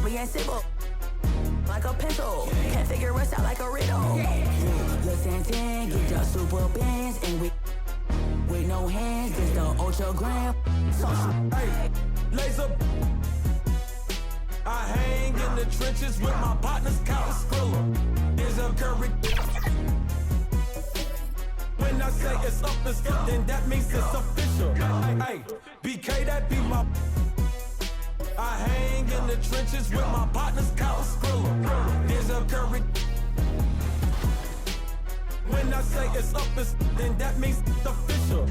Bien simple. Like a pencil. Can't figure us out like a riddle. Listen, get your super bands and with no hands, just the ultra gram. Hey, laser. I hang in the trenches with my partners, Kyle Skrilla. There's a curry. When I say it's up, then that means it's official. Hey, BK, that be my. I hang in the trenches with my partners, Kyle Skrilla. There's a curry. When I say it's up, then that means it's official.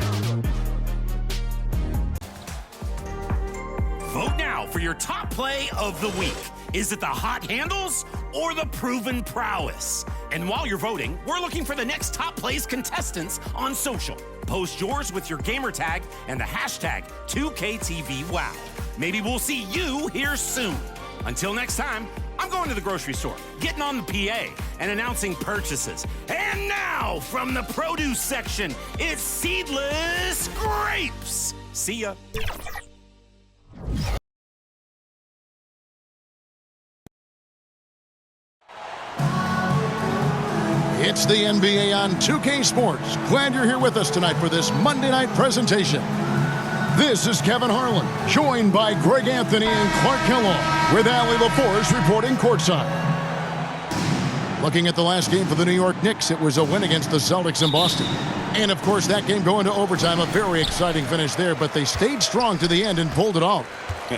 Vote now for your top play of the week. Is it the hot handles or the proven prowess? And while you're voting, we're looking for the next top plays contestants on social. Post yours with your gamer tag and the hashtag 2KTVWow. Maybe we'll see you here soon. Until next time, I'm going to the grocery store, getting on the PA, and announcing purchases. And now, from the produce section, it's seedless grapes. See ya. It's the NBA on 2K Sports. Glad you're here with us tonight for this Monday night presentation. This is Kevin Harlan, joined by Greg Anthony and Clark Kellogg, with Allie LaForce reporting courtside. Looking at the last game for the New York Knicks, it was a win against the Celtics in Boston. And, of course, that game going to overtime, a very exciting finish there, but they stayed strong to the end and pulled it off.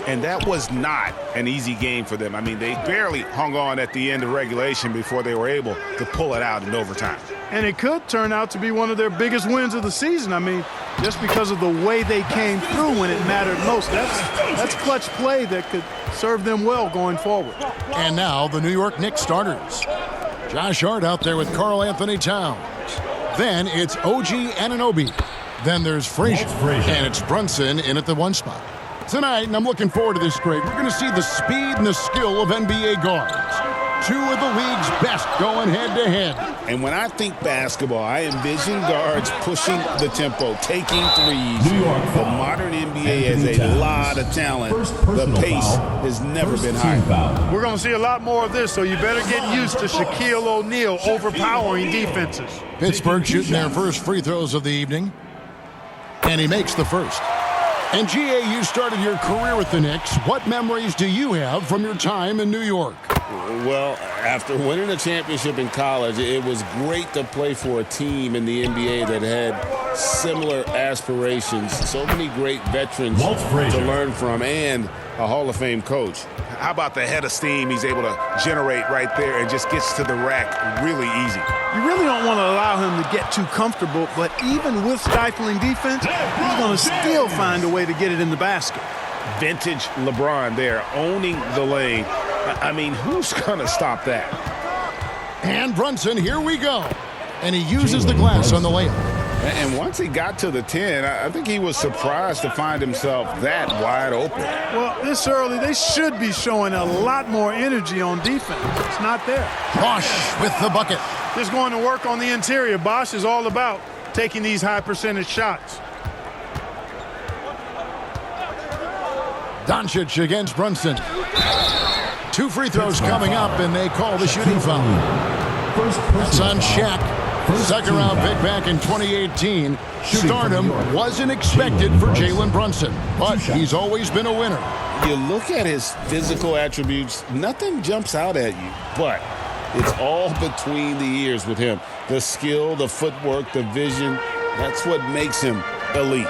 And that was not an easy game for them. I mean, they barely hung on at the end of regulation before they were able to pull it out in overtime. And it could turn out to be one of their biggest wins of the season. I mean, just because of the way they came through when it mattered most. That's clutch play that could serve them well going forward. And now the New York Knicks starters. Josh Hart out there with Karl Anthony Towns. Then it's OG Anunoby. Then there's Frazier. And it's Brunson in at the one spot. Tonight, and I'm looking forward to this, Greg, we're going to see the speed and the skill of NBA guards. Two of the league's best going head-to-head. And when I think basketball, I envision guards pushing the tempo, taking threes. The modern NBA has a lot of talent. The pace has never been higher. We're going to see a lot more of this, so you better get used to Shaquille O'Neal overpowering defenses. Pittsburgh shooting their first free throws of the evening. And he makes the first. And GA, you started your career with the Knicks. What memories do you have from your time in New York? Well, after winning a championship in college, it was great to play for a team in the NBA that had similar aspirations. So many great veterans to learn from and a Hall of Fame coach. How about the head of steam he's able to generate right there and just gets to the rack really easy? You really don't want to allow him to get too comfortable, but even with stifling defense, he's going to still find a way to get it in the basket. Vintage LeBron there, owning the lane. I mean, who's going to stop that? And Brunson, here we go. And he uses the glass on the layup. And once he got to the 10, I think he was surprised to find himself that wide open. Well, this early, they should be showing a lot more energy on defense. It's not there. Bosh with the bucket. Just going to work on the interior. Bosh is all about taking these high percentage shots. Doncic against Brunson. Two free throws coming up, and they call the shooting foul. That's on Shaq. Second round pick back in 2018. Stardom wasn't expected for Jalen Brunson, but he's always been a winner. You look at his physical attributes, nothing jumps out at you, but it's all between the ears with him. The skill, the footwork, the vision, that's what makes him elite.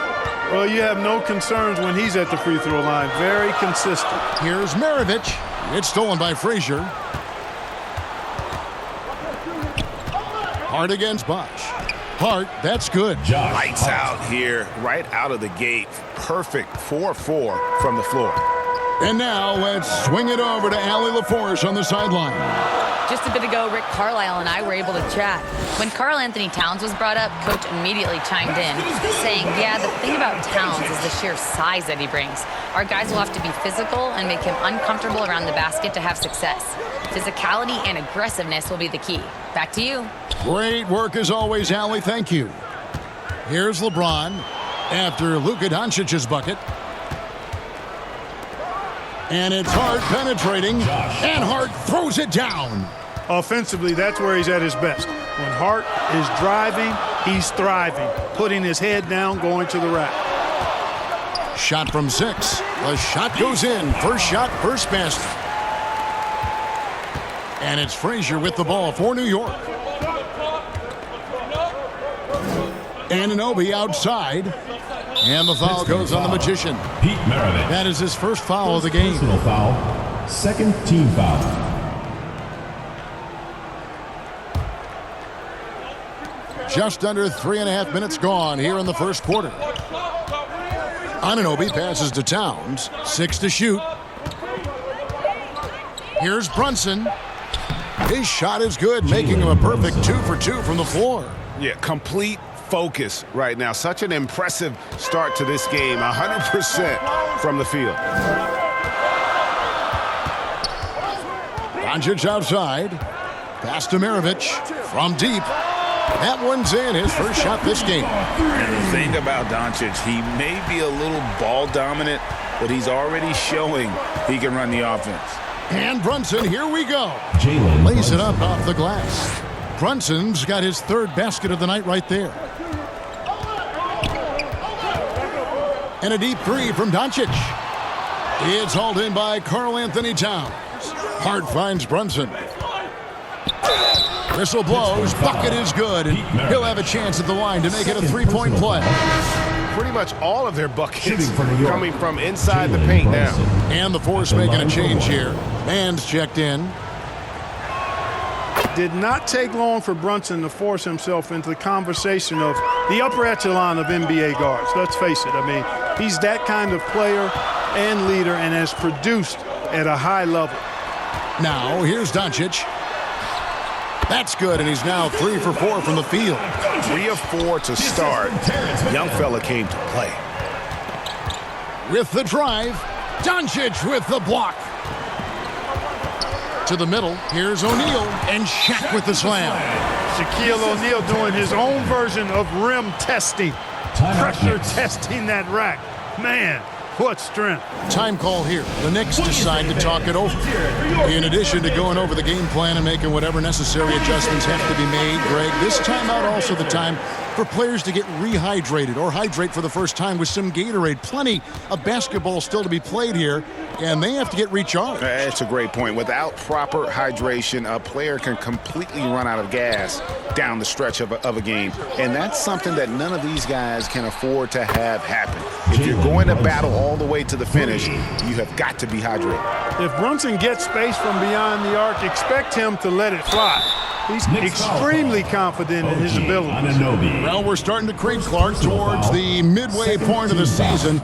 Well, you have no concerns when he's at the free throw line. Very consistent. Here's Maravich. It's stolen by Frazier. Hart against Bosh. Hart, that's good. Lights out here, right out of the gate. Perfect 4-4 from the floor. And now let's swing it over to Allie LaForce on the sideline. Just a bit ago, Rick Carlisle and I were able to chat. When Karl Anthony Towns was brought up, Coach immediately chimed in, saying, yeah, the thing about Towns is the sheer size that he brings. Our guys will have to be physical and make him uncomfortable around the basket to have success. Physicality and aggressiveness will be the key. Back to you. Great work as always, Allie. Thank you. Here's LeBron after Luka Doncic's bucket. And it's Hart penetrating, and Hart throws it down. Offensively, that's where he's at his best. When Hart is driving, he's thriving, putting his head down, going to the rack. Shot from 6. The shot goes in. First shot, first basket. And it's Frazier with the ball for New York. Anunoby outside. And the foul goes on the Magician. Pete Maravich. That is his first foul of the game. Personal foul. Second team foul. Just under 3.5 minutes gone here in the first quarter. Anunoby passes to Towns. 6 to shoot. Here's Brunson. His shot is good, making him a perfect 2 for 2 from the floor. Yeah, complete focus right now. Such an impressive start to this game. 100% from the field. Doncic outside. Pass to Maravich from deep. That one's in, his first shot this game. And the thing about Doncic, he may be a little ball dominant, but he's already showing he can run the offense. And Brunson, here we go. Jalen Lays it up off the glass. Brunson's got his third basket of the night right there. And a deep 3 from Doncic. It's hauled in by Karl-Anthony Towns. Hart finds Brunson. Whistle blows, bucket is good, and he'll have a chance at the line to make it a 3-point play. Pretty much all of their buckets coming from inside the paint now. And the Force making a change here. Man's checked in. Did not take long for Brunson to force himself into the conversation of the upper echelon of NBA guards. Let's face it. I mean, he's that kind of player and leader and has produced at a high level. Now, here's Doncic. That's good, and he's now 3 for 4 from the field. 3 of 4 to start. Young fella came to play. With the drive, Doncic with the block. To the middle, here's O'Neal, and Shaq with the slam. Shaquille O'Neal doing his own version of rim testing. Pressure testing that rack. Man, what strength. Time call here. The Knicks decide to talk it over. In addition to going over the game plan and making whatever necessary adjustments have to be made, Greg, this timeout also the time for players to get rehydrated or hydrate for the first time with some Gatorade. Plenty of basketball still to be played here, and they have to get recharged. That's a great point. Without proper hydration, a player can completely run out of gas down the stretch of a game. And that's something that none of these guys can afford to have happen. If you're going to battle all the way to the finish, you have got to be hydrated. If Brunson gets space from beyond the arc, expect him to let it fly. He's extremely confident in his abilities. Well, we're starting to creep, Clark, towards the midway point of the season.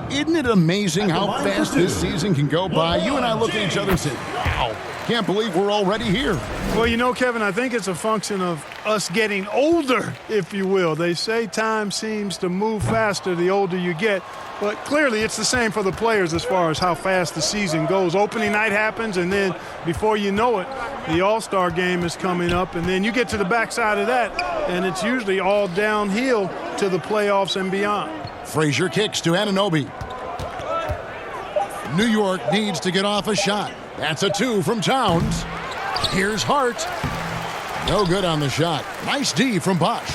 Isn't it amazing how fast this season can go by? You and I look at each other and say, wow, can't believe we're already here. Well, you know, Kevin, I think it's a function of us getting older, if you will. They say time seems to move faster the older you get, but clearly it's the same for the players as far as how fast the season goes. Opening night happens, and then before you know it, the All-Star game is coming up, and then you get to the backside of that, and it's usually all downhill to the playoffs and beyond. Frazier kicks to Anunoby. New York needs to get off a shot. That's a 2 from Towns. Here's Hart. No good on the shot. Nice D from Bosch.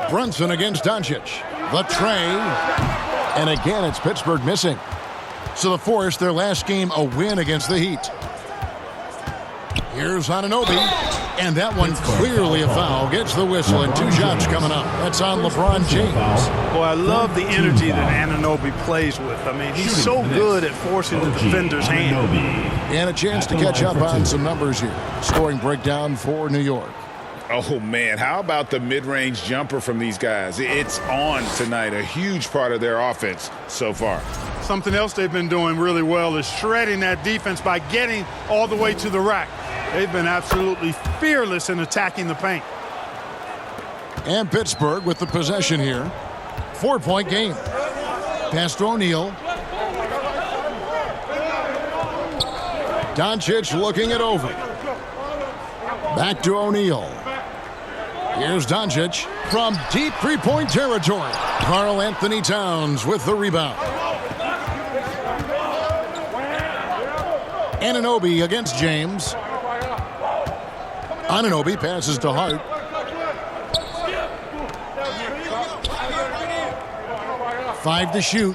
Brunson against Doncic. The tray. And again, it's Pittsburgh missing. So the Force, their last game, a win against the Heat. Here's Anunoby. And that one clearly a foul. Gets the whistle, and 2 shots coming up. That's on LeBron James. Boy, I love the energy that Anunoby plays with. I mean, he's so good at forcing the defender's hand. And a chance to catch up on some numbers here. Scoring breakdown for New York. Oh, man, how about the mid-range jumper from these guys? It's on tonight, a huge part of their offense so far. Something else they've been doing really well is shredding that defense by getting all the way to the rack. They've been absolutely fearless in attacking the paint. And Pittsburgh with the possession here. 4-point game. Pass to O'Neal. Doncic looking it over. Back to O'Neal. Here's Doncic. From deep three-point territory, Karl Anthony Towns with the rebound. Anunoby against James. Anunoby passes to Hart. Five to shoot.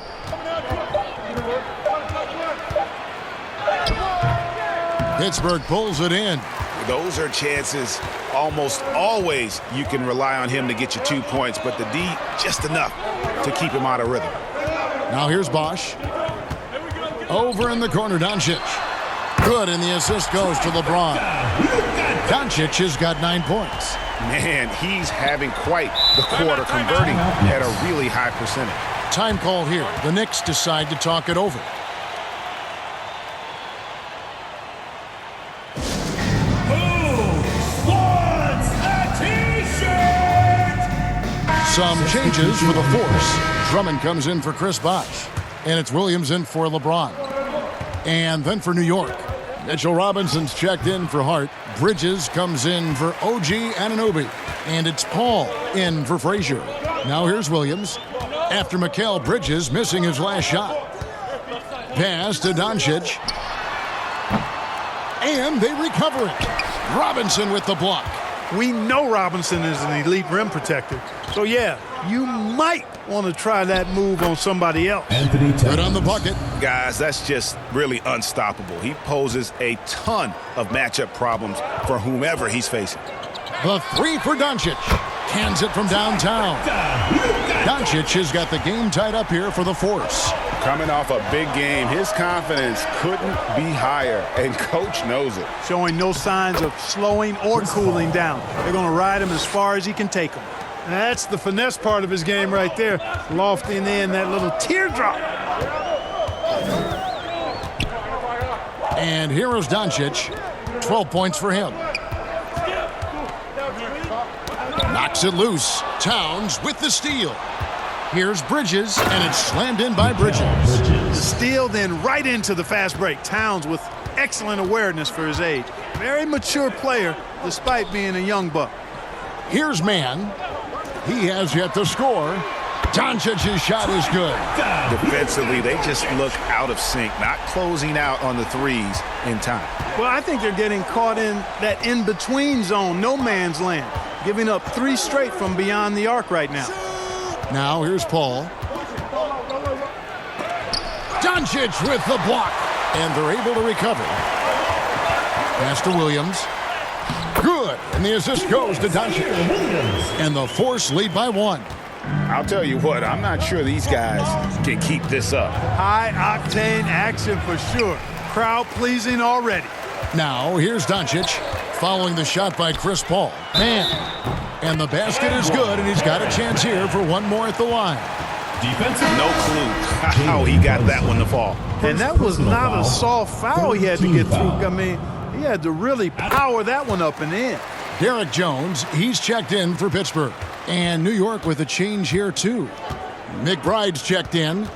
Pittsburgh pulls it in. Those are chances almost always you can rely on him to get you 2 points, but the D just enough to keep him out of rhythm. Now here's Bosch. Over in the corner, Doncic. Good, and the assist goes to LeBron. Doncic has got 9 points. Man, he's having quite the quarter, converting at a really high percentage. Time call here. The Knicks decide to talk it over. Some changes for the Force. Drummond comes in for Chris Bosh. And it's Williams in for LeBron. And then for New York, Mitchell Robinson's checked in for Hart. Bridges comes in for OG Anunoby. And it's Paul in for Frazier. Now here's Williams. After Mikal Bridges missing his last shot. Pass to Doncic. And they recover it. Robinson with the block. We know Robinson is an elite rim protector. So, yeah, you might want to try that move on somebody else. Good on the bucket. Guys, that's just really unstoppable. He poses a ton of matchup problems for whomever he's facing. The three for Doncic. Cans it from downtown. Doncic has got the game tied up here for the Force. Coming off a big game, his confidence couldn't be higher, and coach knows it. Showing no signs of slowing or cooling down. They're going to ride him as far as he can take him. That's the finesse part of his game right there. Lofting in that little teardrop. And here is Doncic. 12 points for him. Knocks it loose. Towns with the steal. Here's Bridges, and it's slammed in by Bridges. The steal then right into the fast break. Towns with excellent awareness for his age. Very mature player, despite being a young buck. Here's Mann. He has yet to score. Doncic's shot is good. Defensively, they just look out of sync, not closing out on the threes in time. Well, I think they're getting caught in that in-between zone, no man's land, giving up 3 straight from beyond the arc right now. Now here's Paul. Doncic with the block. And they're able to recover. Pass to Williams. Good. And the assist goes to Doncic. And the Force lead by 1. I'll tell you what, I'm not sure these guys can keep this up. High-octane action for sure. Crowd pleasing already. Now here's Doncic. Following the shot by Chris Paul. Man. And the basket is good, and he's got a chance here for one more at the line. No clue how he got that one to fall. And that was not a soft foul he had to get through. I mean, he had to really power that one up and in. Derek Jones, he's checked in for Pittsburgh. And New York with a change here, too. McBride's checked in.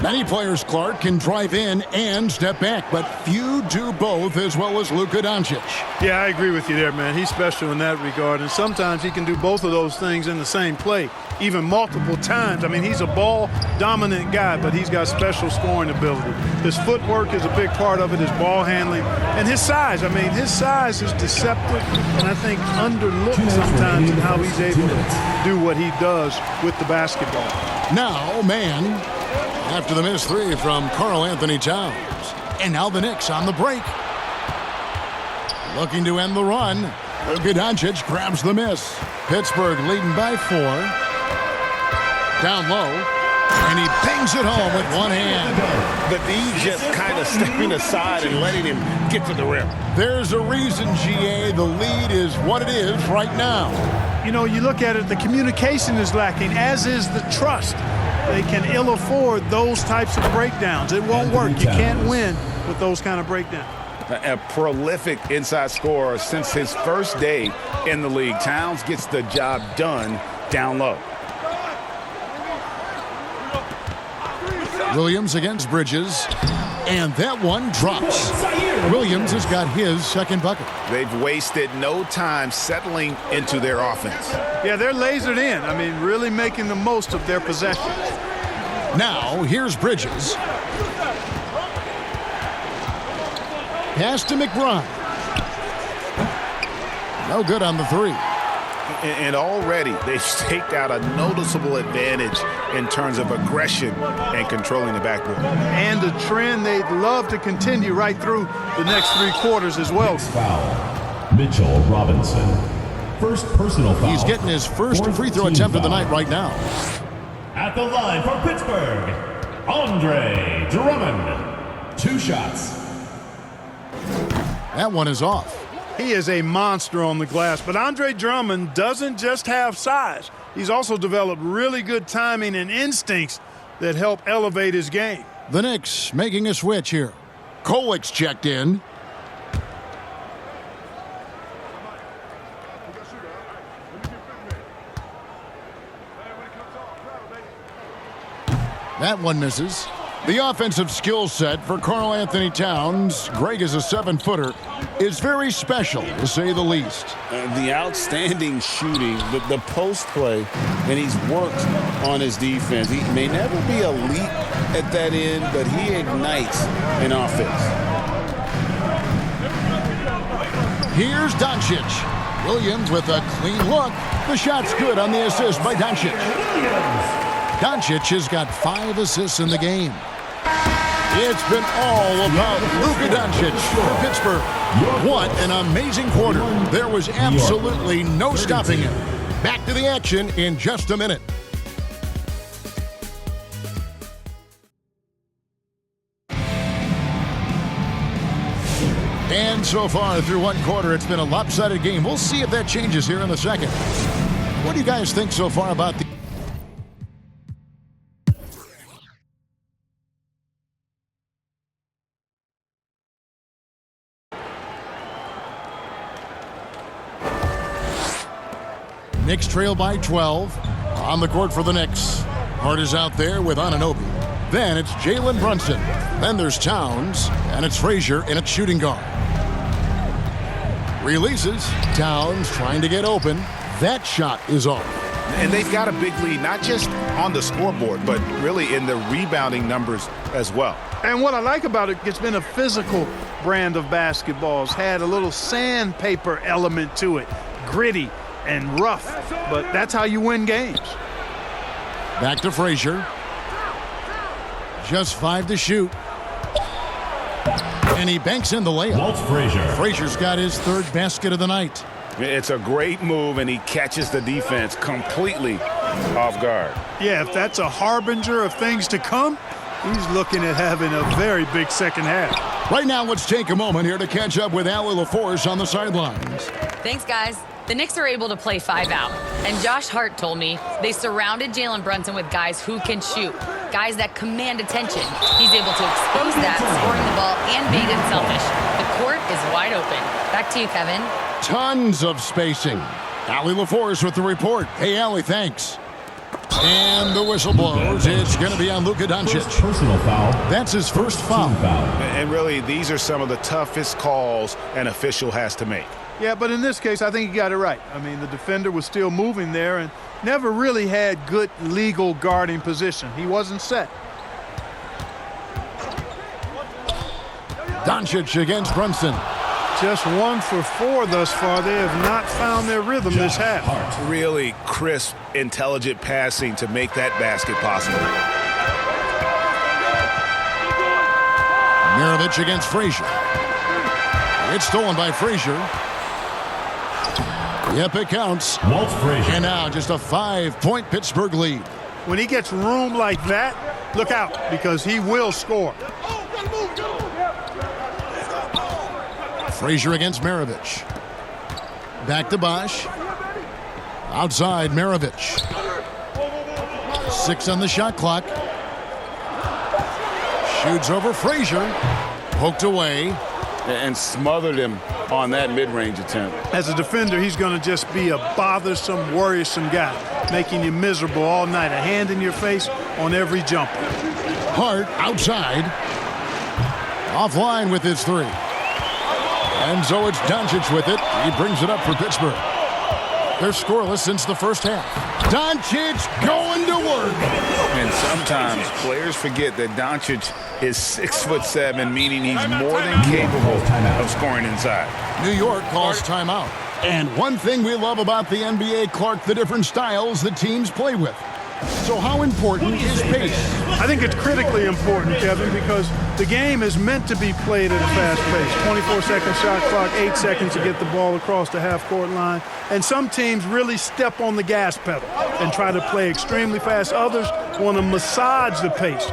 Many players, Clark, can drive in and step back, but few do both as well as Luka Doncic. Yeah, I agree with you there, man. He's special in that regard, and sometimes he can do both of those things in the same play, even multiple times. I mean, he's a ball-dominant guy, but he's got special scoring ability. His footwork is a big part of it, his ball handling, and his size. I mean, his size is deceptive, and I think underlooked sometimes in how he's able to do what he does with the basketball. Now, man, after the missed 3 from Karl Anthony Towns. And now the Knicks on the break. Looking to end the run. Luka Doncic grabs the miss. Pittsburgh leading by 4. Down low. And he bangs it home with one hand. The D just kind of stepping aside and letting him get to the rim. There's a reason, GA, the lead is what it is right now. You know, you look at it, the communication is lacking, as is the trust. They can ill afford those types of breakdowns. It won't work. You can't win with those kind of breakdowns. A prolific inside scorer since his first day in the league. Towns gets the job done down low. Williams against Bridges. And that one drops. Williams has got his second bucket. They've wasted no time settling into their offense. Yeah, they're lasered in. I mean, really making the most of their possession. Now, here's Bridges. Pass to McBride. No good on the three. And already they've staked out a noticeable advantage in terms of aggression and controlling the backboard. And a trend they'd love to continue right through the next 3 quarters as well. Foul. Mitchell Robinson. First personal foul. He's getting his first free throw attempt of the night right now. At the line for Pittsburgh, Andre Drummond. 2 shots. That one is off. He is a monster on the glass, but Andre Drummond doesn't just have size. He's also developed really good timing and instincts that help elevate his game. The Knicks making a switch here. Kolik's checked in. That one misses. The offensive skill set for Karl Anthony Towns, Greg is a 7-footer, is very special, to say the least. The outstanding shooting, the post play, and he's worked on his defense. He may never be elite at that end, but he ignites an offense. Here's Doncic. Williams with a clean look. The shot's good on the assist by Doncic. Doncic has got 5 assists in the game. It's been all about Luka Doncic for Pittsburgh. What an amazing quarter. There was absolutely no stopping him. Back to the action in just a minute. And so far through 1 quarter, it's been a lopsided game. We'll see if that changes here in a second. What do you guys think so far about the... Knicks trail by 12. On the court for the Knicks. Hart is out there with Anunoby. Then it's Jalen Brunson. Then there's Towns. And it's Frazier in its shooting guard. Releases. Towns trying to get open. That shot is off. And they've got a big lead, not just on the scoreboard, but really in the rebounding numbers as well. And what I like about it, it's been a physical brand of basketball. It's had a little sandpaper element to it. Gritty and rough, but that's how you win games. Back to Frazier. Just 5 to shoot. And he banks in the layup. Walt Frazier. Frazier's got his 3rd basket of the night. It's a great move, and he catches the defense completely off guard. Yeah, if that's a harbinger of things to come, he's looking at having a very big second half. Right now, let's take a moment here to catch up with Allie LaForce on the sidelines. Thanks, guys. The Knicks are able to play 5 out, and Josh Hart told me they surrounded Jalen Brunson with guys who can shoot, guys that command attention. He's able to expose that, scoring the ball and being unselfish. The court is wide open. Back to you, Kevin. Tons of spacing. Allie LaForce with the report. Hey, Allie, thanks. And the whistle blows. It's going to be on Luka Doncic. First personal foul. That's his first foul. And really, these are some of the toughest calls an official has to make. Yeah, but in this case, I think he got it right. I mean, the defender was still moving there and never really had good legal guarding position. He wasn't set. Doncic against Brunson. Just 1 for 4 thus far. They have not found their rhythm this half. Really crisp, intelligent passing to make that basket possible. Maravich against Frazier. It's stolen by Frazier. Yep, it counts. Walt Frazier. And now just a 5-point Pittsburgh lead. When he gets room like that, look out, because he will score. Frazier against Maravich. Back to Bosch. Outside Maravich. 6 on the shot clock. Shoots over Frazier. Poked away. And smothered him on that mid-range attempt. As a defender, he's going to just be a bothersome, worrisome guy, making you miserable all night. A hand in your face on every jumper. Hart outside. Offline with his three. And so it's Doncic with it. He brings it up for Pittsburgh. They're scoreless since the first half. Doncic going to work. And sometimes players forget that Doncic is 6'7", meaning he's more than capable of scoring inside. New York calls timeout. And one thing we love about the NBA, Clark, the different styles that teams play with. So how important is pace? I think it's critically important, Kevin, because the game is meant to be played at a fast pace. 24-second shot clock, 8 seconds to get the ball across the half-court line. And some teams really step on the gas pedal and try to play extremely fast. Others want to massage the pace.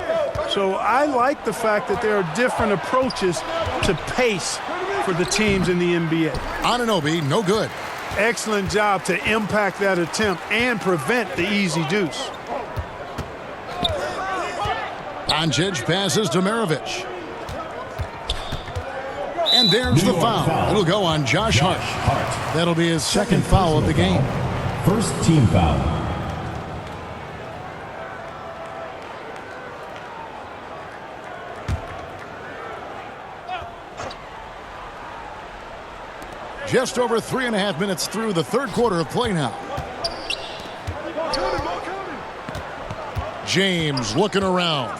So I like the fact that there are different approaches to pace for the teams in the NBA. Anunoby, no good. Excellent job to impact that attempt and prevent the easy deuce. Doncic passes to Maravich. And there's the foul. It'll go on Josh Hart. That'll be his second foul of the game. First team foul. Just over 3.5 minutes through the third quarter of play now. James looking around.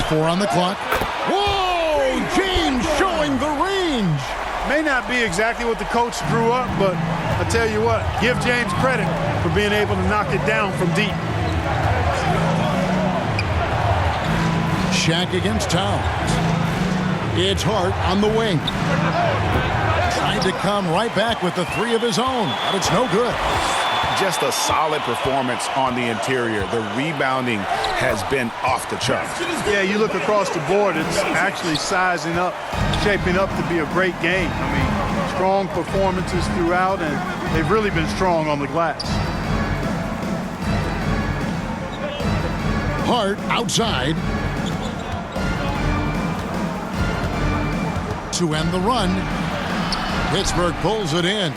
4 on the clock. Whoa! James showing the range. May not be exactly what the coach drew up, but I tell you what, give James credit for being able to knock it down from deep. Shaq against Towns. It's Hart on the wing. Trying to come right back with the three of his own, but it's no good. Just a solid performance on the interior. The rebounding has been off the charts. Yeah, you look across the board, it's actually sizing up, shaping up to be a great game. I mean, strong performances throughout, and they've really been strong on the glass. Hart outside. To end the run. Pittsburgh pulls it in.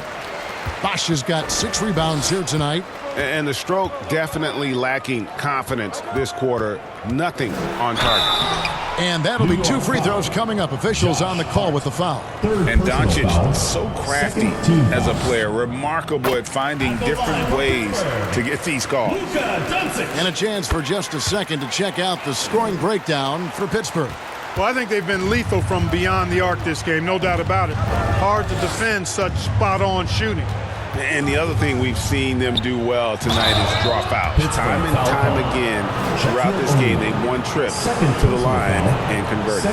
Bosch has got 6 rebounds here tonight. And the stroke definitely lacking confidence this quarter. Nothing on target. And that'll be 2 free throws coming up. Officials on the call with the foul. And Doncic, so crafty as a player. Remarkable at finding different ways to get these calls. And a chance for just a second to check out the scoring breakdown for Pittsburgh. Well, I think they've been lethal from beyond the arc this game, no doubt about it. Hard to defend such spot-on shooting. And the other thing we've seen them do well tonight is draw fouls. Time and time again throughout this game, they one trip to the line and converted.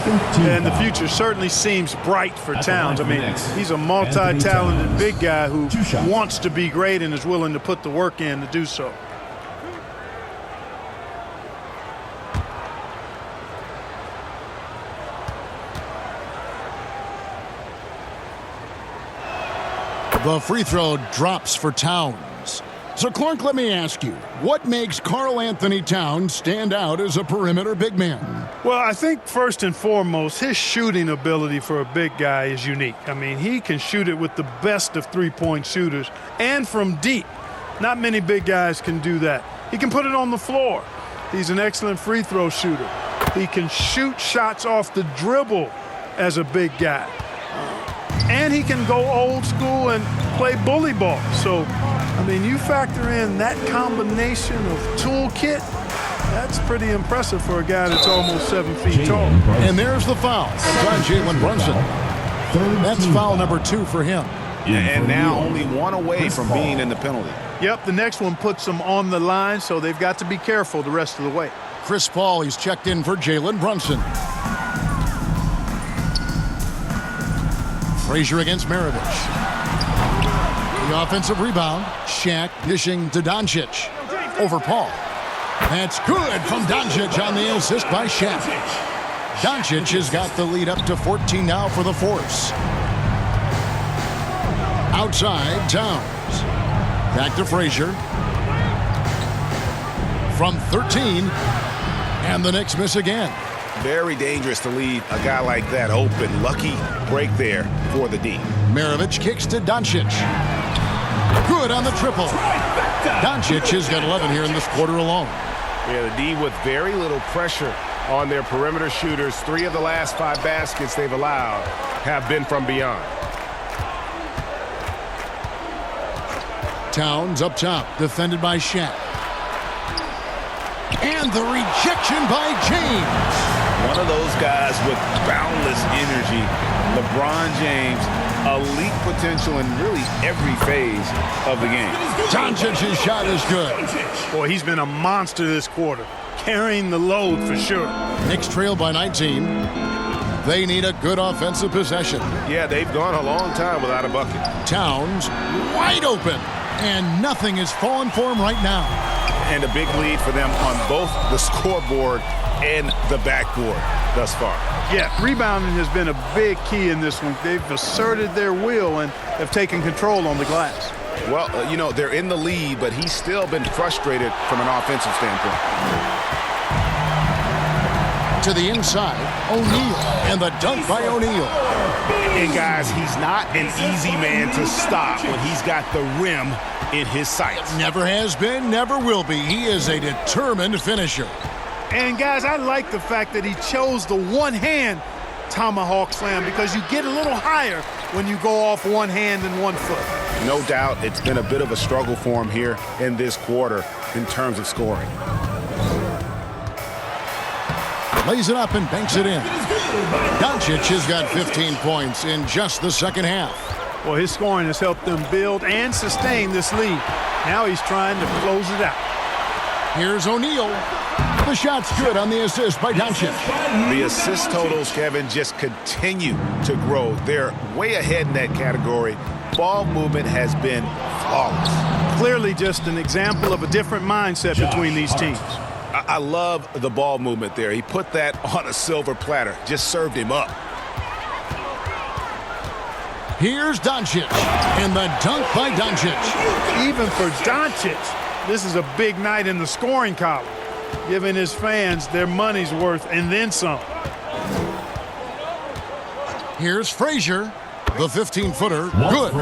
And the future certainly seems bright for Towns. I mean, he's a multi-talented big guy who wants to be great and is willing to put the work in to do so. The free throw drops for Towns. So, Clark, let me ask you, what makes Karl Anthony Towns stand out as a perimeter big man? Well, I think first and foremost, his shooting ability for a big guy is unique. I mean, he can shoot it with the best of three-point shooters and from deep. Not many big guys can do that. He can put it on the floor. He's an excellent free throw shooter. He can shoot shots off the dribble as a big guy. And he can go old school and play bully ball. So, I mean, you factor in that combination of toolkit, that's pretty impressive for a guy that's almost 7 feet tall. And there's the foul on Jalen Brunson. That's foul number 2 for him. And now only 1 away from being in the penalty. Yep, the next one puts them on the line, so they've got to be careful the rest of the way. Chris Paul, he's checked in for Jalen Brunson. Frazier against Maravich. The offensive rebound. Shaq dishing to Doncic. Over Paul. That's good from Doncic on the assist by Shaq. Doncic has got the lead up to 14 now for the Force. Outside, Towns. Back to Frazier. From 13. And the Knicks miss again. Very dangerous to leave a guy like that open. Lucky break there for the D. Maravich kicks to Doncic. Good on the triple. Doncic has got 11 here in this quarter alone. Yeah, the D with very little pressure on their perimeter shooters. 3 of the last 5 baskets they've allowed have been from beyond. Towns up top, defended by Shaq. And the rejection by James. One of those guys with boundless energy. LeBron James, elite potential in really every phase of the game. Doncic's shot is good. Boy, he's been a monster this quarter, carrying the load for sure. Knicks trail by 19. They need a good offensive possession. Yeah, they've gone a long time without a bucket. Towns wide open, and nothing is falling for him right now. And a big lead for them on both the scoreboard and the backboard thus far. Yeah, rebounding has been a big key in this one. They've asserted their will and have taken control on the glass. Well, you know, they're in the lead, but he's still been frustrated from an offensive standpoint. To the inside, O'Neal, and the dunk by O'Neal. And guys, he's not an easy man to stop when he's got the rim in his sights. Never has been, never will be. He is a determined finisher. And guys, I like the fact that he chose the one-hand tomahawk slam because you get a little higher when you go off one hand and one foot. No doubt it's been a bit of a struggle for him here in this quarter in terms of scoring. Lays it up and banks it in. Doncic has got 15 points in just the second half. Well, his scoring has helped them build and sustain this lead. Now he's trying to close it out. Here's O'Neal. The shot's good on the assist by Doncic. The assist totals, Kevin, just continue to grow. They're way ahead in that category. Ball movement has been flawless. Clearly just an example of a different mindset between these teams. I love the ball movement there. He put that on a silver platter, just served him up. Here's Doncic, and the dunk by Doncic. Even for Doncic, this is a big night in the scoring column, giving his fans their money's worth and then some. Here's Frazier, the 15-footer, good.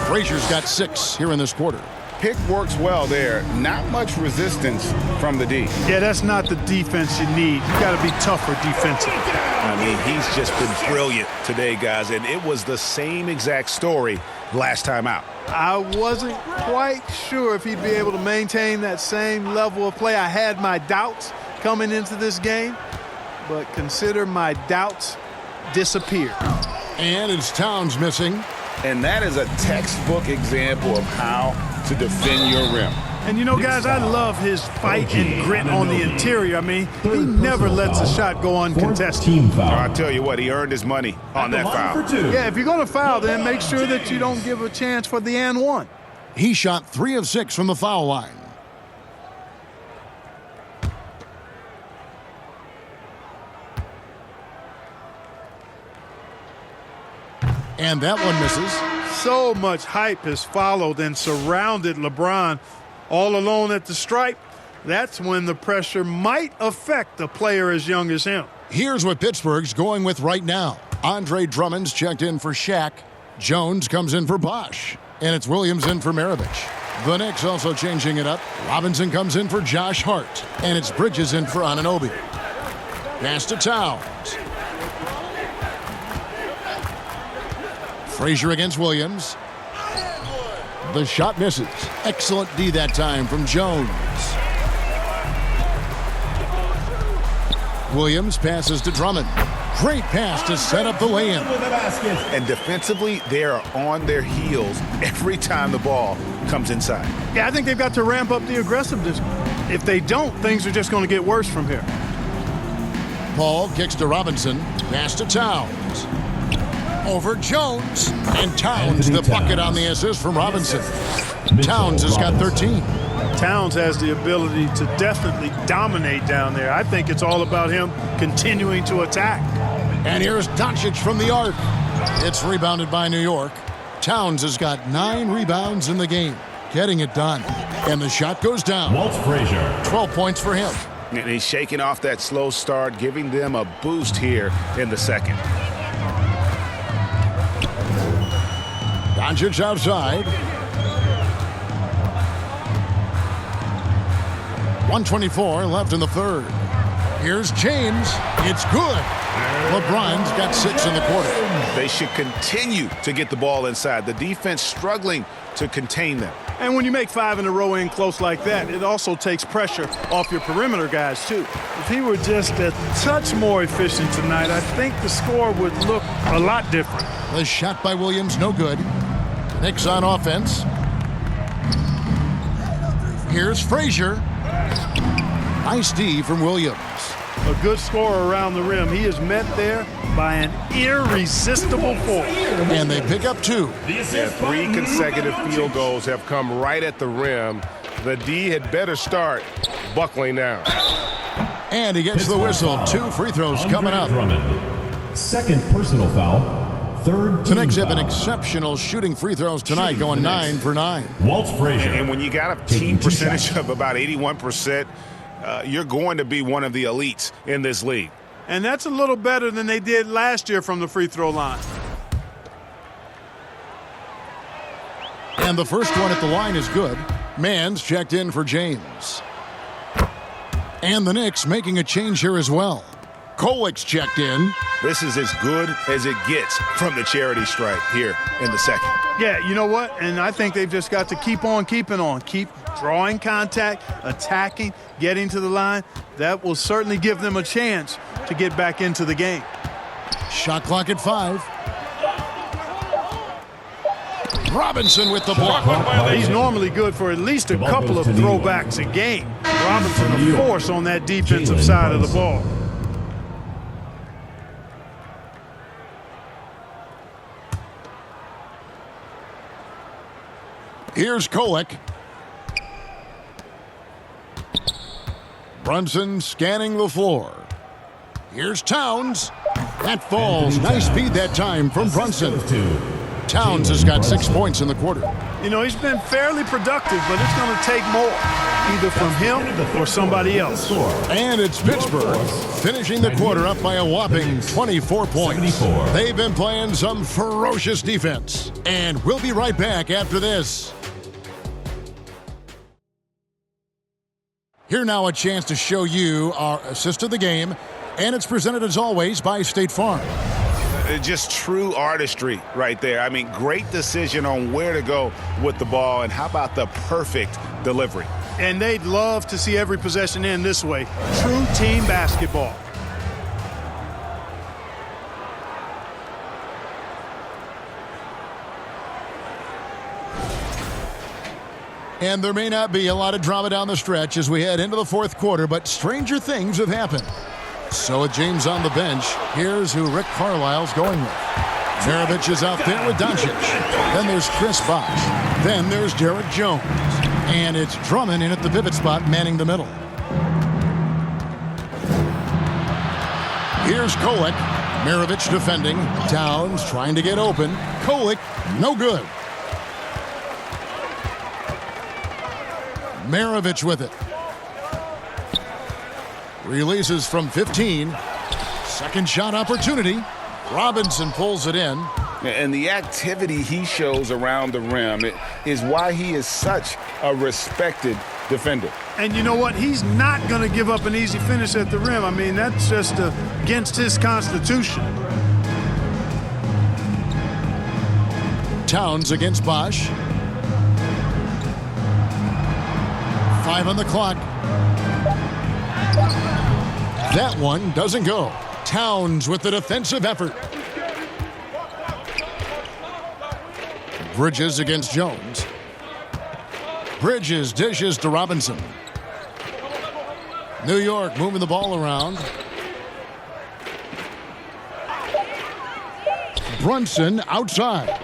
Frazier's got 6 here in this quarter. Pick works well there. Not much resistance from the D. Yeah, that's not the defense you need. You got to be tougher defensively. I mean, he's just been brilliant today, guys, and it was the same exact story last time out. I wasn't quite sure if he'd be able to maintain that same level of play. I had my doubts coming into this game, but consider my doubts disappeared. And it's Towns missing. And that is a textbook example of how to defend your rim. And you know, guys, I love his fight and grit on the interior. I mean, he never lets a shot go uncontested. I'll tell you what, he earned his money on that foul. Yeah, if you're going to foul, then make sure that you don't give a chance for the and one. He shot 3 of 6 from the foul line. And that one misses. So much hype has followed and surrounded LeBron all alone at the stripe. That's when the pressure might affect a player as young as him. Here's what Pittsburgh's going with right now. Andre Drummond's checked in for Shaq. Jones comes in for Bosh. And it's Williams in for Maravich. The Knicks also changing it up. Robinson comes in for Josh Hart. And it's Bridges in for Anunoby. Pass to Towns. Frazier against Williams. The shot misses. Excellent D that time from Jones. Williams passes to Drummond. Great pass to set up the lay-in. And defensively, they are on their heels every time the ball comes inside. Yeah, I think they've got to ramp up the aggressiveness. If they don't, things are just going to get worse from here. Paul kicks to Robinson. Pass to Towns. Over Jones. And Towns, the bucket on the assist from Robinson. Towns has got 13. Towns has the ability to definitely dominate down there. I think it's all about him continuing to attack. And here's Doncic from the arc. It's rebounded by New York. Towns has got 9 rebounds in the game, getting it done. And the shot goes down. Walt Frazier. 12 points for him. And he's shaking off that slow start, giving them a boost here in the second. Doncic outside. 1:24 left in the third. Here's James. It's good. LeBron's got 6 in the quarter. They should continue to get the ball inside. The defense struggling to contain them. And when you make 5 in a row in close like that, it also takes pressure off your perimeter guys, too. If he were just a touch more efficient tonight, I think the score would look a lot different. The shot by Williams, no good. Knicks on offense. Here's Frazier. Nice D from Williams. A good scorer around the rim. He is met there by an irresistible force. And they pick up 2. Yeah, 3 consecutive field goals have come right at the rim. The D had better start buckling now. And he gets the whistle. 2 free throws coming up. Second personal foul. Third The Knicks team have an foul. exceptional shooting free throws tonight, going 9 for 9. Walt Frazier. And when you got a team percentage of about 81%, you're going to be one of the elites in this league. And that's a little better than they did last year from the free throw line. And the first one at the line is good. Mann's checked in for James. And the Knicks making a change here as well. Kolik's checked in. This is as good as it gets from the charity stripe here in the second. Yeah, you know what? And I think they've just got to keep on keeping on. Keep drawing contact, attacking, getting to the line. That will certainly give them a chance to get back into the game. Shot clock at 5. Robinson with the block. He's normally good for at least a couple of throwbacks a game. Robinson a force on that defensive side of the ball. Here's Kolik. Brunson scanning the floor. Here's Towns. That falls. Nice speed that time from Brunson. Towns has got 6 points in the quarter. You know, he's been fairly productive, but it's going to take more, either from him or somebody else. And it's Pittsburgh finishing the quarter up by a whopping 24 points. They've been playing some ferocious defense. And we'll be right back after this. Here now a chance to show you our assist of the game, and it's presented as always by State Farm. Just true artistry right there. I mean, great decision on where to go with the ball, and how about the perfect delivery? And they'd love to see every possession end this way. True team basketball. And there may not be a lot of drama down the stretch as we head into the fourth quarter, but stranger things have happened. So with James on the bench, here's who Rick Carlisle's going with. Maravich is out there with Doncic. Then there's Chris Bosh. Then there's Derek Jones. And it's Drummond in at the pivot spot, manning the middle. Here's Kolik. Maravich defending. Towns trying to get open. Kolik, no good. Maravich with it. Releases from 15. Second shot opportunity. Robinson pulls it in. And the activity he shows around the rim is why he is such a respected defender. And you know what? He's not going to give up an easy finish at the rim. I mean, that's just against his constitution. Towns against Bosh. 5 on the clock. That one doesn't go. Towns with the defensive effort. Bridges against Jones. Bridges dishes to Robinson. New York moving the ball around. Brunson outside.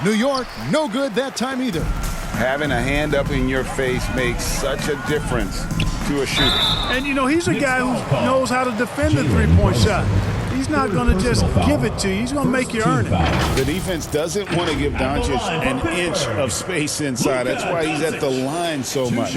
New York, no good that time either. Having a hand up in your face makes such a difference to a shooter. And, you know, he's a guy who knows how to defend the three-point shot. He's not going to just give it to you. He's going to make you earn it. The defense doesn't want to give Doncic an inch of space inside. That's why he's at the line so much.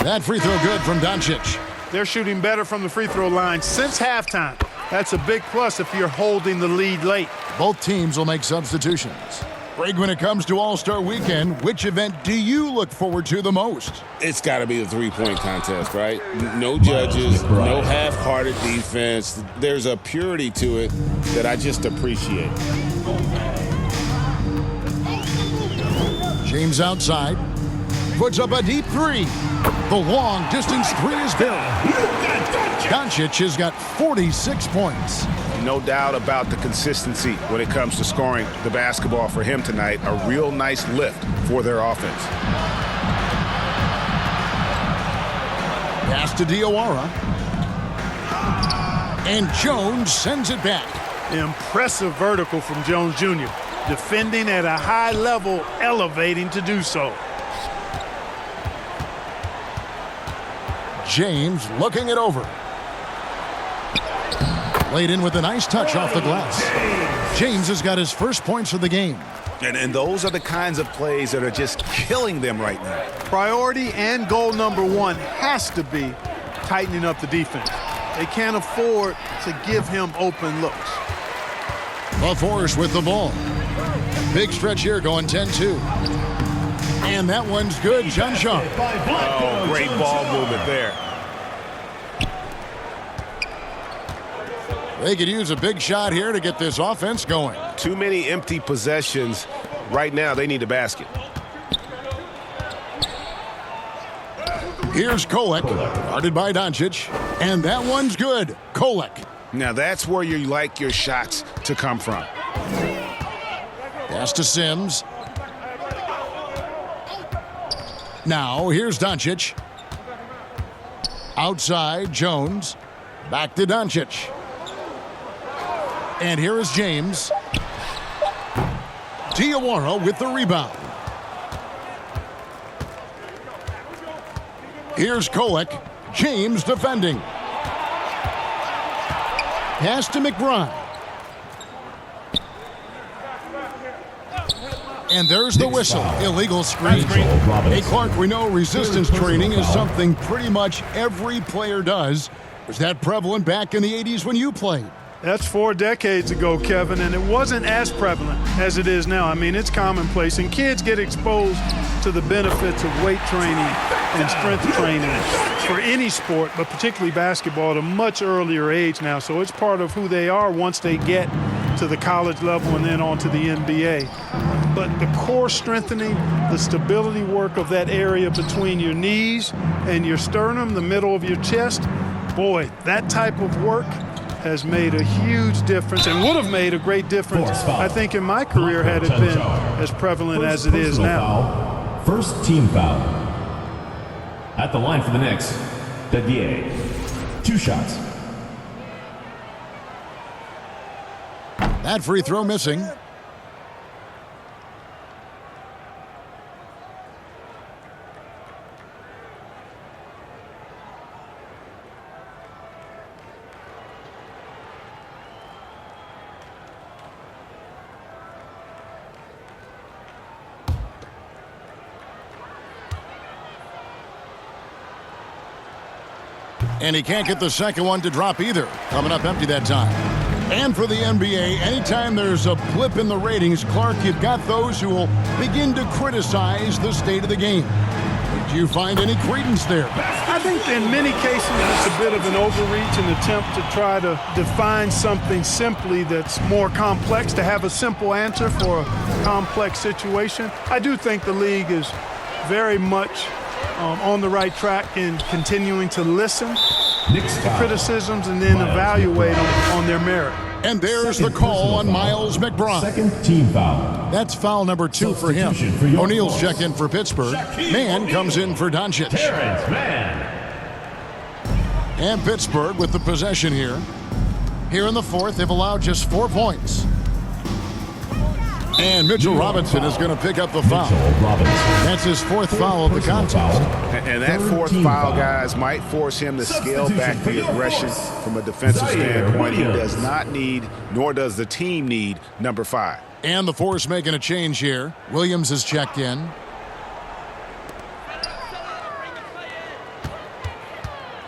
That free throw good from Doncic. They're shooting better from the free throw line since halftime. That's a big plus if you're holding the lead late. Both teams will make substitutions. Greg, when it comes to All-Star Weekend, which event do you look forward to the most? It's got to be the three-point contest, right? No judges, no half-hearted defense. There's a purity to it that I just appreciate. James outside. Puts up a deep three. The long-distance three is good. Doncic has got 46 points. No doubt about the consistency when it comes to scoring the basketball for him tonight. A real nice lift for their offense. Pass to Diawara. And Jones sends it back. Impressive vertical from Jones Jr. Defending at a high level, elevating to do so. James looking it over. Laid in with a nice touch off the glass. James has got his first points of the game. And those are the kinds of plays that are just killing them right now. Priority and goal number one has to be tightening up the defense. They can't afford to give him open looks. LaForce with the ball. Big stretch here going 10-2. And that one's good, John Shaw. Oh, great ball movement there. They could use a big shot here to get this offense going. Too many empty possessions. Right now, they need a basket. Here's Kolek, guarded by Doncic. And that one's good. Kolek. Now that's where you like your shots to come from. Pass to Sims. Now, here's Doncic. Outside, Jones. Back to Doncic. And here is James. Diawara with the rebound. Here's Kolek. James defending. Pass to McBride. And there's the whistle. Illegal screen. Hey, Clark, we know resistance training is something pretty much every player does. Was that prevalent back in the 80s when you played? That's 4 decades ago, Kevin, and it wasn't as prevalent as it is now. I mean, it's commonplace, and kids get exposed to the benefits of weight training and strength training for any sport, but particularly basketball, at a much earlier age now. So it's part of who they are once they get to the college level and then on to the NBA. But the core strengthening, the stability work of that area between your knees and your sternum, the middle of your chest, boy, that type of work has made a huge difference and would have made a great difference, I think, in my career had it been as prevalent as it is now. First team foul. At the line for the Knicks, Didier. 2 shots. That free throw missing. And he can't get the second one to drop either. Coming up empty that time. And for the NBA, anytime there's a blip in the ratings, Clark, you've got those who will begin to criticize the state of the game. Do you find any credence there? I think in many cases it's a bit of an overreach, an attempt to try to define something simply that's more complex, to have a simple answer for a complex situation. I do think the league is very much on the right track in continuing to listen to criticisms and then evaluate them on their merit. And there's the call on Miles McBride. Second team foul. That's foul number 2 for him. O'Neal's check in for Pittsburgh. Mann comes in for Doncic. And Pittsburgh with the possession here. Here in the fourth, they've allowed just 4 points. And Mitchell Robinson is going to pick up the foul. That's his 4th foul of the contest. And that 4th foul, guys, might force him to scale back the aggression from a defensive standpoint. He does not need, nor does the team need, number 5. And the Force making a change here. Williams has checked in.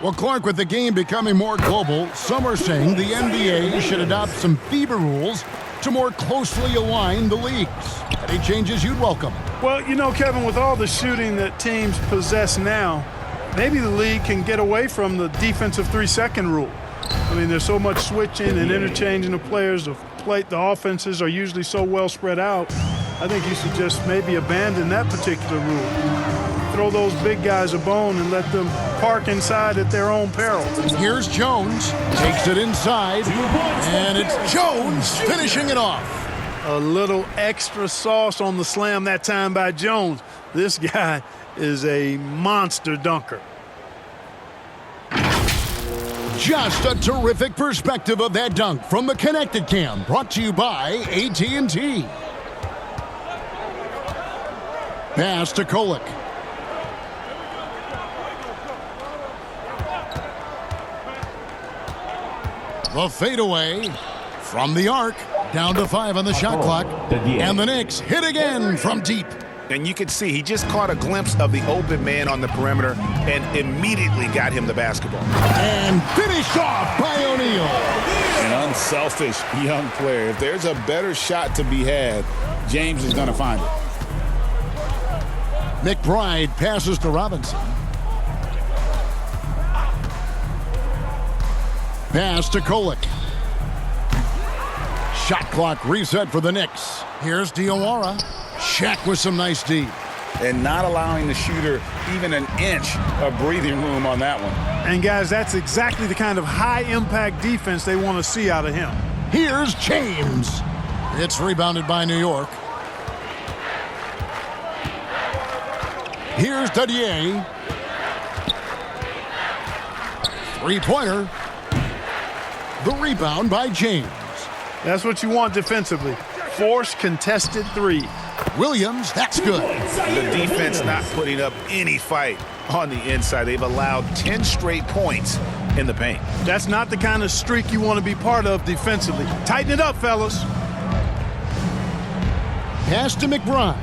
Well, Clark, with the game becoming more global, some are saying the NBA should adopt some FIBA rules to more closely align the leagues. Any changes you'd welcome? Well, you know, Kevin, with all the shooting that teams possess now, maybe the league can get away from the defensive 3-second rule. I mean, there's so much switching and interchanging of players. The offenses are usually so well spread out. I think you should just maybe abandon that particular rule. Throw those big guys a bone and let them park inside at their own peril. Here's Jones. Takes it inside. And it's Jones finishing it off. A little extra sauce on the slam that time by Jones. This guy is a monster dunker. Just a terrific perspective of that dunk from the Connected Cam, brought to you by AT&T. Pass to Kolek. The fadeaway from the arc, down to 5 on the shot clock, and the Knicks hit again from deep. And you can see he just caught a glimpse of the open man on the perimeter and immediately got him the basketball. And finished off by O'Neal. An unselfish young player. If there's a better shot to be had, James is going to find it. McBride passes to Robinson. Pass to Kolek. Shot clock reset for the Knicks. Here's Diawara. Shaq with some nice D. And not allowing the shooter even an inch of breathing room on that one. And, guys, that's exactly the kind of high-impact defense they want to see out of him. Here's James. It's rebounded by New York. Here's Dadier. Three-pointer. The rebound by James. That's what you want defensively. Force contested three. Williams, that's good. The defense not putting up any fight on the inside. They've allowed 10 straight points in the paint. That's not the kind of streak you want to be part of defensively. Tighten it up, fellas. Pass to McBride.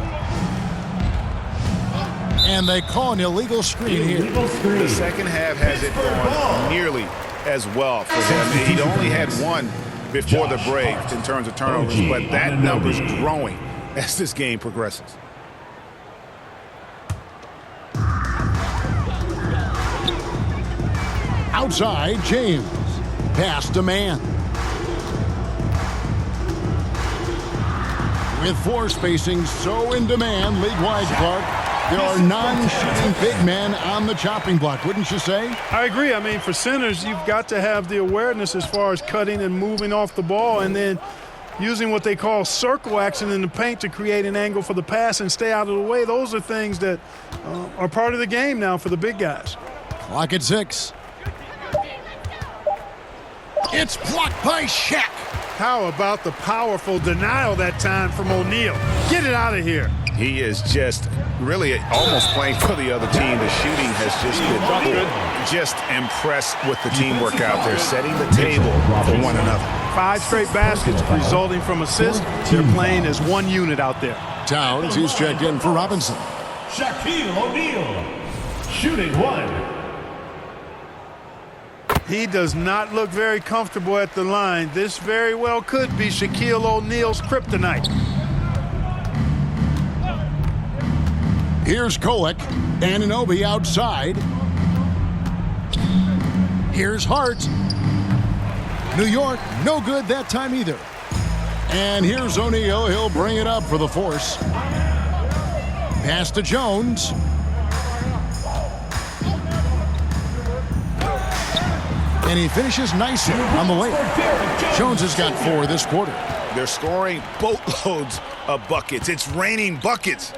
And they call an illegal screen here. The second half hasn't gone nearly as well for him. He'd only had one before the break in terms of turnovers, but that number's growing as this game progresses. Outside, James. Pass to Mann. With floor spacing so in demand league-wide, Clark, there are non-shooting big men on the chopping block, wouldn't you say? I agree. I mean, for centers, you've got to have the awareness as far as cutting and moving off the ball and then using what they call circle action in the paint to create an angle for the pass and stay out of the way. Those are things that are part of the game now for the big guys. Clock at 6. It's blocked by Shaq. How about the powerful denial that time from O'Neal? Get it out of here. He is just really almost playing for the other team. The shooting has just been good. Just impressed with the teamwork out there, setting the table for one another. 5 straight baskets resulting from assists. They're playing as one unit out there. Towns, he's checked in for Robinson. Shaquille O'Neal, shooting 1. He does not look very comfortable at the line. This very well could be Shaquille O'Neal's kryptonite. Here's Kolek. Anunoby outside. Here's Hart. New York, no good that time either. And here's O'Neal. He'll bring it up for the force. Pass to Jones. And he finishes nicely on the layup. Jones has got 4 this quarter. They're scoring boatloads of buckets. It's raining buckets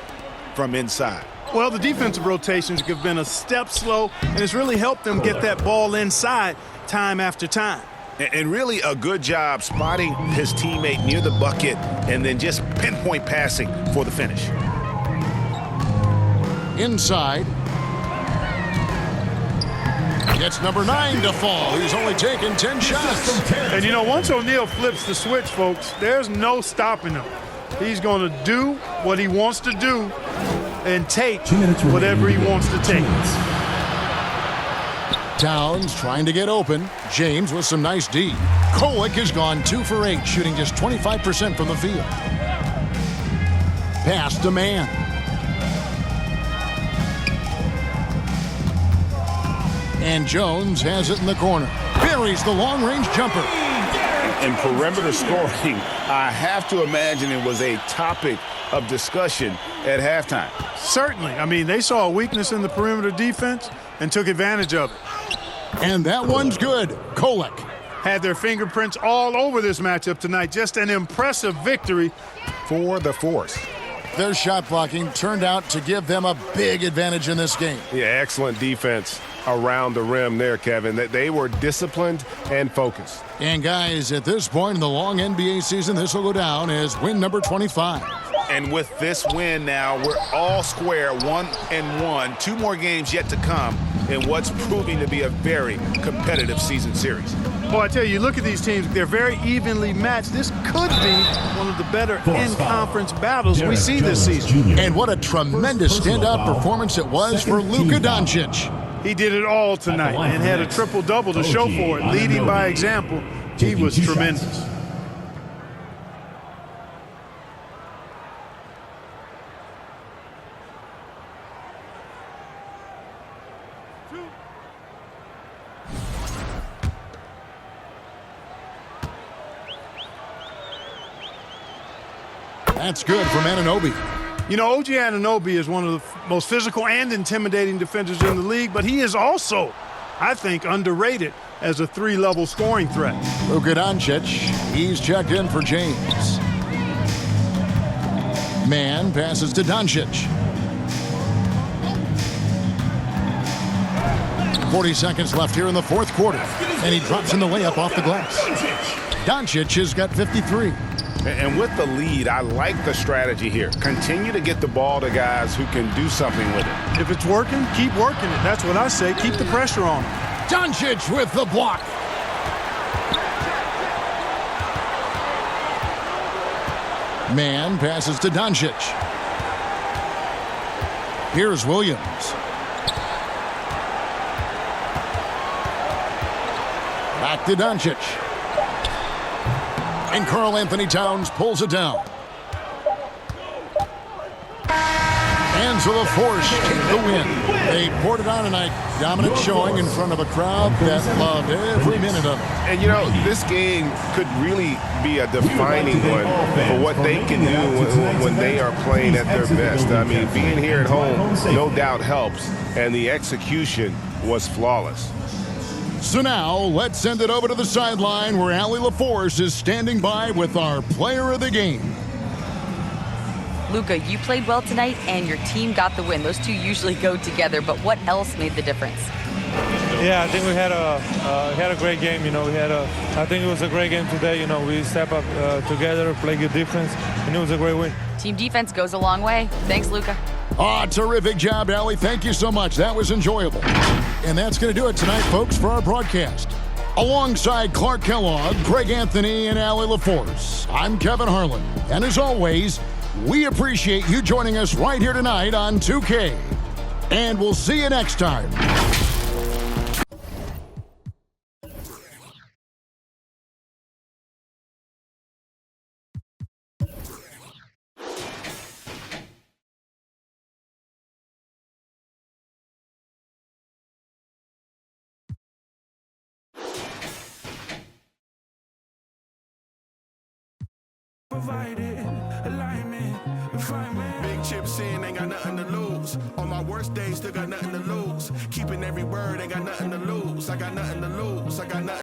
from inside. Well, the defensive rotations have been a step slow, and it's really helped them get that ball inside time after time. And really a good job spotting his teammate near the bucket and then just pinpoint passing for the finish. Inside. Gets number 9 to fall. He's only taken 10 shots. And, you know, once O'Neal flips the switch, folks, there's no stopping him. He's going to do what he wants to do and take whatever he wants to take. Towns trying to get open. James with some nice D. Kolek has gone 2 for 8, shooting just 25% from the field. Pass to man. And Jones has it in the corner. Buries the long-range jumper. In perimeter scoring, I have to imagine it was a topic of discussion at halftime. Certainly. I mean, they saw a weakness in the perimeter defense and took advantage of it. And that one's good. Kolek had their fingerprints all over this matchup tonight. Just an impressive victory for the Force. Their shot blocking turned out to give them a big advantage in this game. Yeah, excellent defense around the rim there, Kevin. They were disciplined and focused. And guys, at this point in the long NBA season, this will go down as win number 25. And with this win now, we're all square, 1-1. 2 more games yet to come in what's proving to be a very competitive season series. Well, I tell you, look at these teams. They're very evenly matched. This could be one of the better in-conference battles we see this season. And what a tremendous standout performance it was for Luka Doncic. He did it all tonight and had a triple-double to show for it, leading by example. He was tremendous. That's good from Anunoby. You know, OG Anunoby is one of the most physical and intimidating defenders in the league, but he is also, I think, underrated as a 3-level scoring threat. Luka Doncic, he's checked in for James. Man passes to Doncic. 40 seconds left here in the fourth quarter, and he drops in the layup off the glass. Doncic has got 53. And with the lead, I like the strategy here. Continue to get the ball to guys who can do something with it. If it's working, keep working it. That's what I say. Keep the pressure on him. Doncic with the block. Man passes to Doncic. Here's Williams. Back to Doncic. And Karl Anthony Towns pulls it down. And so the Force take the win. They poured it on tonight. Dominant showing in front of a crowd that loved every minute of it. And, you know, this game could really be a defining one for what they can do when they are playing at their best. I mean, being here at home no doubt helps, and the execution was flawless. So now, let's send it over to the sideline where Allie LaForce is standing by with our player of the game. Luka, you played well tonight, and your team got the win. Those two usually go together, but what else made the difference? Yeah, I think we had a great game. You know, I think it was a great game today. You know, we step up together, play good defense, and it was a great win. Team defense goes a long way. Thanks, Luka. Terrific job, Allie. Thank you so much. That was enjoyable. And that's going to do it tonight, folks, for our broadcast. Alongside Clark Kellogg, Greg Anthony, and Allie LaForce, I'm Kevin Harlan. And as always, we appreciate you joining us right here tonight on 2K. And we'll see you next time. Provided alignment, refinement. Big chips in, ain't got nothing to lose. On my worst days, still got nothing to lose. Keeping every word, ain't got nothing to lose. I got nothing to lose. I got nothing.